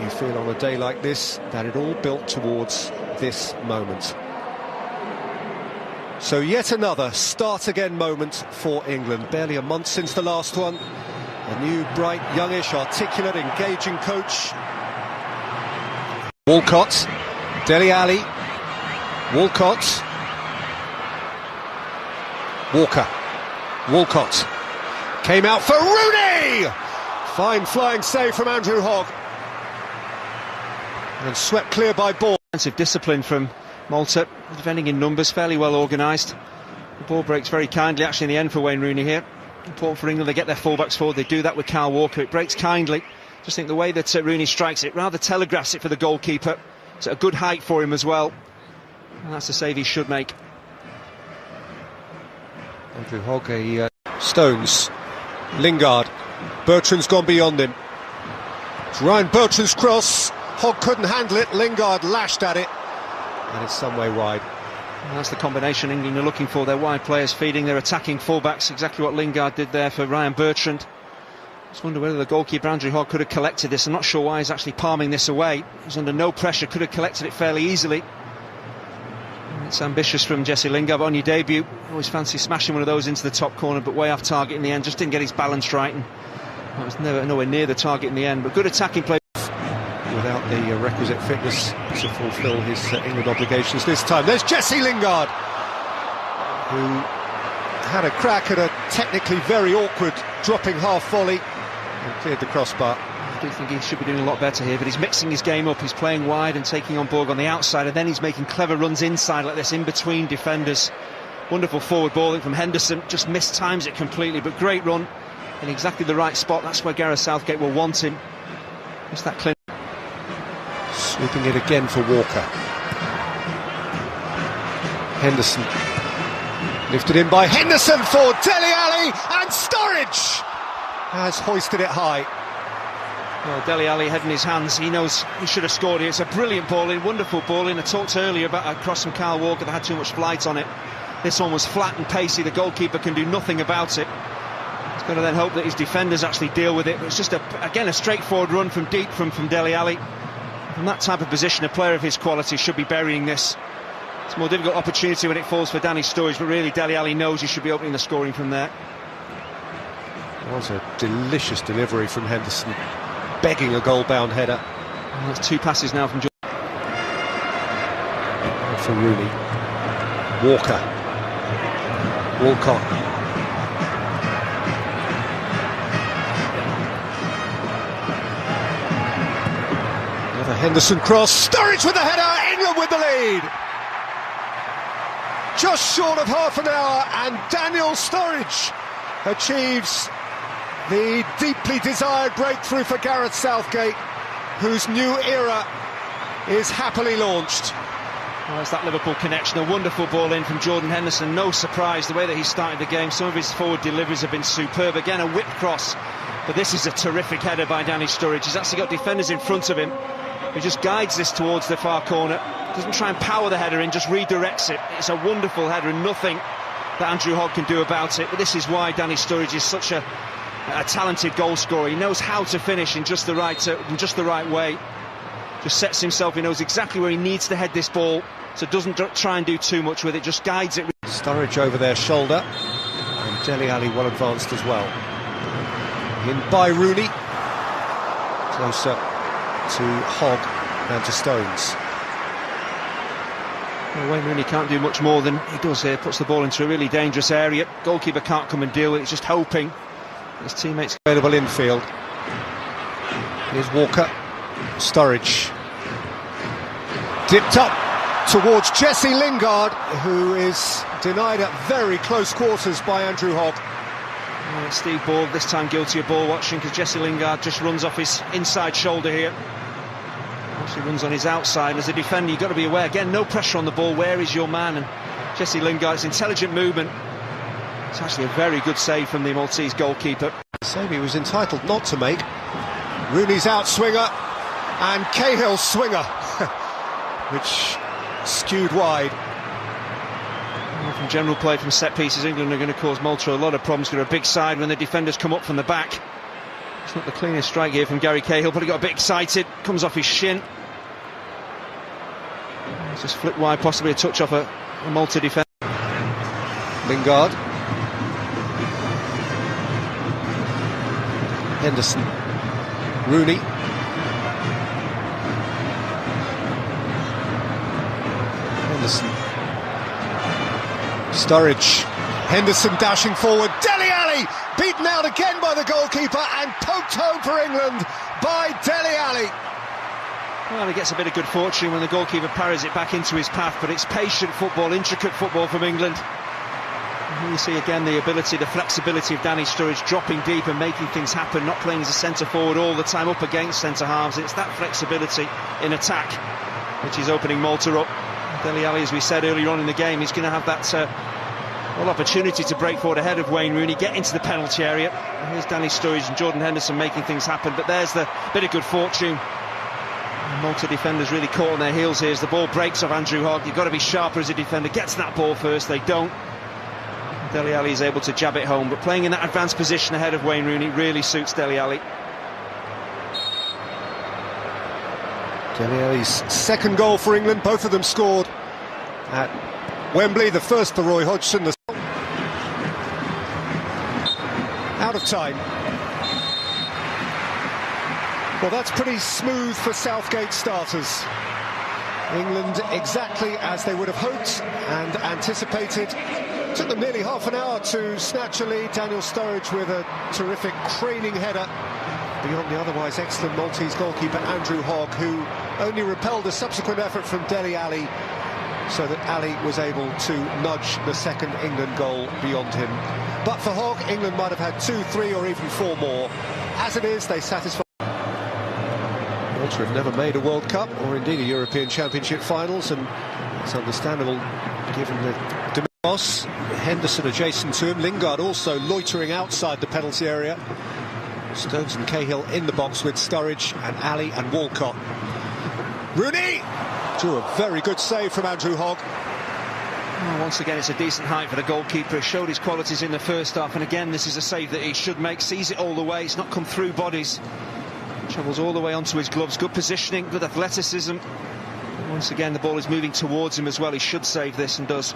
you feel on a day like this that it all built towards this moment. So yet another start-again moment for England. Barely a month since the last one. A new, bright, youngish, articulate, engaging coach. Walcott, Dele Alli, Walcott, Walker, Walcott, came out for Rooney! Fine flying save from Andrew Hogg. And swept clear by ball. Defensive discipline from Malta, defending in numbers, fairly well organised. The ball breaks very kindly actually in the end for Wayne Rooney here. Important for England, they get their fullbacks forward, they do that with Kyle Walker, it breaks kindly. Just think the way that Rooney strikes it, rather telegraphs it for the goalkeeper. It's at a good height for him as well. And that's the save he should make. Andrew Hogg, Stones, Lingard, Bertrand's gone beyond him. It's Ryan Bertrand's cross, Hogg couldn't handle it, Lingard lashed at it, and it's some way wide. And that's the combination England are looking for, their wide players feeding their attacking fullbacks, exactly what Lingard did there for Ryan Bertrand. Just wonder whether the goalkeeper Andrew Hogg could have collected this. I'm not sure why he's actually palming this away. He's under no pressure, could have collected it fairly easily. It's ambitious from Jesse Lingard, but on your debut, always fancy smashing one of those into the top corner, but way off target in the end, just didn't get his balance right, and that was nowhere near the target in the end, but good attacking play. Without the requisite fitness to fulfil his England obligations this time. There's Jesse Lingard, who had a crack at a technically very awkward dropping half volley and cleared the crossbar. I do think he should be doing a lot better here, but he's mixing his game up, he's playing wide and taking on Borg on the outside, and then he's making clever runs inside like this, in between defenders. Wonderful forward balling from Henderson, just mistimes it completely, but great run in exactly the right spot. That's where Gareth Southgate will want him. Just that clean. Sweeping it again for Walker. Henderson. Lifted in by Henderson for Dele Alli, and Sturridge has hoisted it high. Well, Dele Alli head in his hands, he knows he should have scored here. It's a brilliant ball in, wonderful ball in. I talked earlier about a cross from Kyle Walker that had too much flight on it. This one was flat and pacey, the goalkeeper can do nothing about it. He's got to then hope that his defenders actually deal with it, but it's just, again, a straightforward run from deep from Dele Alli. From that type of position, a player of his quality should be burying this. It's a more difficult opportunity when it falls for Danny Sturridge, but really Dele Alli knows he should be opening the scoring from there. It was a delicious delivery from Henderson, begging a goal-bound header. And that's two passes now from for Rooney. Walker. Walcott. Another Henderson cross. Sturridge with the header. England with the lead. Just short of half an hour, and Daniel Sturridge achieves the deeply desired breakthrough for Gareth Southgate, whose new era is happily launched. Well, it's that Liverpool connection, a wonderful ball in from Jordan Henderson. No surprise the way that he started the game. Some of his forward deliveries have been superb. Again, a whip cross, but this is a terrific header by Danny Sturridge. He's actually got defenders in front of him. He just guides this towards the far corner, doesn't try and power the header in, just redirects it. It's a wonderful header and nothing that Andrew Hogg can do about it, but this is why Danny Sturridge is such a talented goal scorer. He knows how to finish in just the right way. Just sets himself, he knows exactly where he needs to head this ball, so doesn't try and do too much with it, just guides it. Sturridge over their shoulder, and Dele Alli well advanced as well. In by Rooney, closer to Hogg and to Stones. Well, Wayne Rooney can't do much more than he does here, puts the ball into a really dangerous area. Goalkeeper can't come and deal with it, he's just hoping his teammates. Available infield. Here's Walker. Sturridge. Dipped up towards Jesse Lingard, who is denied at very close quarters by Andrew Hogg. Well, Steve Ball, this time guilty of ball watching, because Jesse Lingard just runs off his inside shoulder here. Actually runs on his outside. As a defender, you've got to be aware. Again, no pressure on the ball. Where is your man? And Jesse Lingard's intelligent movement. It's actually a very good save from the Maltese goalkeeper. Save he was entitled not to make. Rooney's outswinger and Cahill's swinger, which skewed wide. Well, from general play from set pieces, England are going to cause Malta a lot of problems. They're a big side when the defenders come up from the back. It's Not the cleanest strike here from Gary Cahill, but he got a bit excited, comes off his shin. He's just flipped wide, possibly a touch off a Malta defender. Lingard. Henderson. Rooney. Henderson. Sturridge. Henderson dashing forward. Dele Alli beaten out again by the goalkeeper and poked home for England by Dele Alli. Well, he gets a bit of good fortune when the goalkeeper parries it back into his path, but it's patient football, intricate football from England. And here you see again the ability, the flexibility of Danny Sturridge dropping deep and making things happen, not playing as a centre forward all the time up against centre halves. It's that flexibility in attack which is opening Malta up. Dele Alli, as we said earlier on in the game, he's going to have that opportunity to break forward ahead of Wayne Rooney, get into the penalty area. And here's Danny Sturridge and Jordan Henderson making things happen, but there's the bit of good fortune. Malta defenders really caught on their heels here as the ball breaks off Andrew Hogg. You've got to be sharper as a defender. Gets that ball first, they don't. Dele Alli is able to jab it home, but playing in that advanced position ahead of Wayne Rooney really suits Dele Alli. Dele Alli's second goal for England, both of them scored at Wembley. The first for Roy Hodgson. Out of time. Well, that's pretty smooth for Southgate starters. England exactly as they would have hoped and anticipated. Took them nearly half an hour to snatch a lead. Daniel Sturridge with a terrific craning header beyond the otherwise excellent Maltese goalkeeper Andrew Hogg, who only repelled a subsequent effort from Dele Alli, so that Ali was able to nudge the second England goal beyond him. But for Hogg, England might have had 2, 3 or even 4 more. As it is, they satisfy. Malta have never made a World Cup or indeed a European Championship finals, and it's understandable given the Demos. Henderson adjacent to him, Lingard also loitering outside the penalty area. Stones and Cahill in the box with Sturridge and Ali and Walcott. Rooney! To a very good save from Andrew Hogg. Well, once again, it's a decent height for the goalkeeper. He showed his qualities in the first half, and again, this is a save that he should make. Sees it all the way. It's not come through bodies. Travels all the way onto his gloves. Good positioning, good athleticism. Once again, the ball is moving towards him as well. He should save this and does.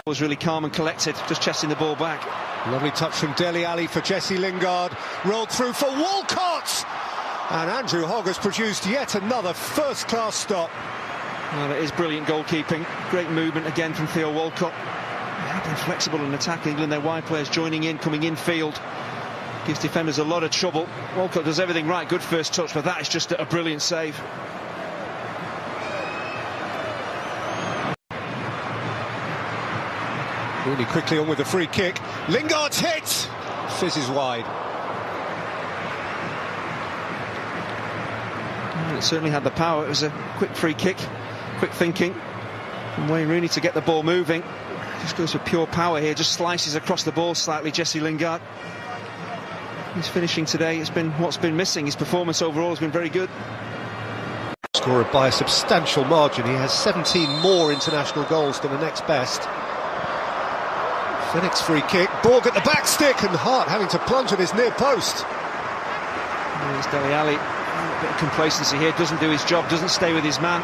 Was really calm and collected, just chesting the ball back. Lovely touch from Dele Alli for Jesse Lingard. Rolled through for Walcott! And Andrew Hogg has produced yet another first-class stop. Well, it is brilliant goalkeeping. Great movement again from Theo Walcott. They have been flexible in attack. England, their wide players joining in, coming in field. Gives defenders a lot of trouble. Walcott does everything right. Good first touch, but that is just a brilliant save. Really quickly on with the free kick. Lingard's hit! Fizzes wide. Well, it certainly had the power. It was a quick free kick. Quick thinking from Wayne Rooney to get the ball moving. Just goes for pure power here. Just slices across the ball slightly, Jesse Lingard. His finishing today has been what's been missing. His performance overall has been very good. Scorer by a substantial margin. He has 17 more international goals than the next best. Phoenix free kick. Borg at the back stick, and Hart having to plunge at his near post. There's Dele Alli. A bit of complacency here. Doesn't do his job. Doesn't stay with his man.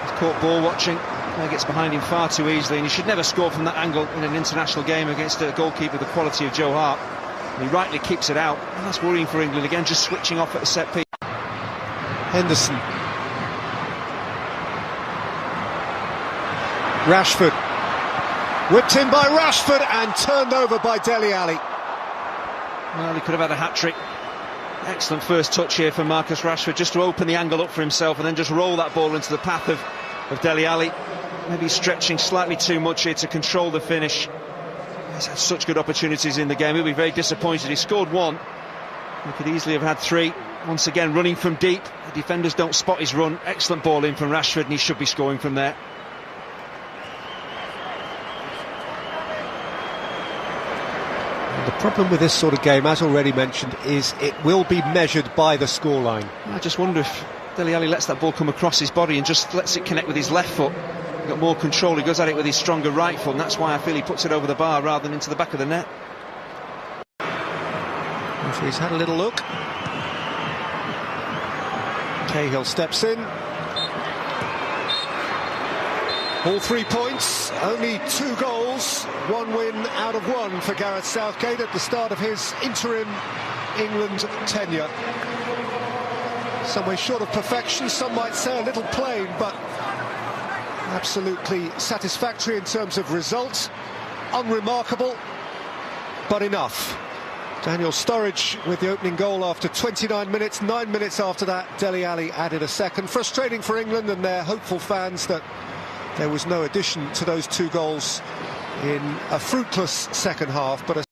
He's caught ball watching. He gets behind him far too easily, and he should never score from that angle in an international game against a goalkeeper the quality of Joe Hart. And he rightly keeps it out. And that's worrying for England again, just switching off at the set piece. Henderson. Rashford. Whipped in by Rashford and turned over by Dele Alli. Well, he could have had a hat-trick. Excellent first touch here from Marcus Rashford, just to open the angle up for himself and then just roll that ball into the path of Dele Alli. Maybe stretching slightly too much here to control the finish. He's had such good opportunities in the game. He'll be very disappointed. He scored one. He could easily have had 3. Once again, running from deep. The defenders don't spot his run. Excellent ball in from Rashford, and he should be scoring from there. The problem with this sort of game, as already mentioned, is it will be measured by the scoreline. I just wonder if Dele Alli lets that ball come across his body and just lets it connect with his left foot. He's got more control. He goes at it with his stronger right foot, and that's why I feel he puts it over the bar rather than into the back of the net. Referee's had a little look. Cahill steps in. All 3 points, only 2 goals, 1 win out of 1 for Gareth Southgate at the start of his interim England tenure. Some way short of perfection, some might say a little plain, but absolutely satisfactory in terms of result. Unremarkable, but enough. Daniel Sturridge with the opening goal after 29 minutes. 9 minutes after that, Dele Alli added a second. Frustrating for England and their hopeful fans that there was no addition to those 2 goals in a fruitless second half, but a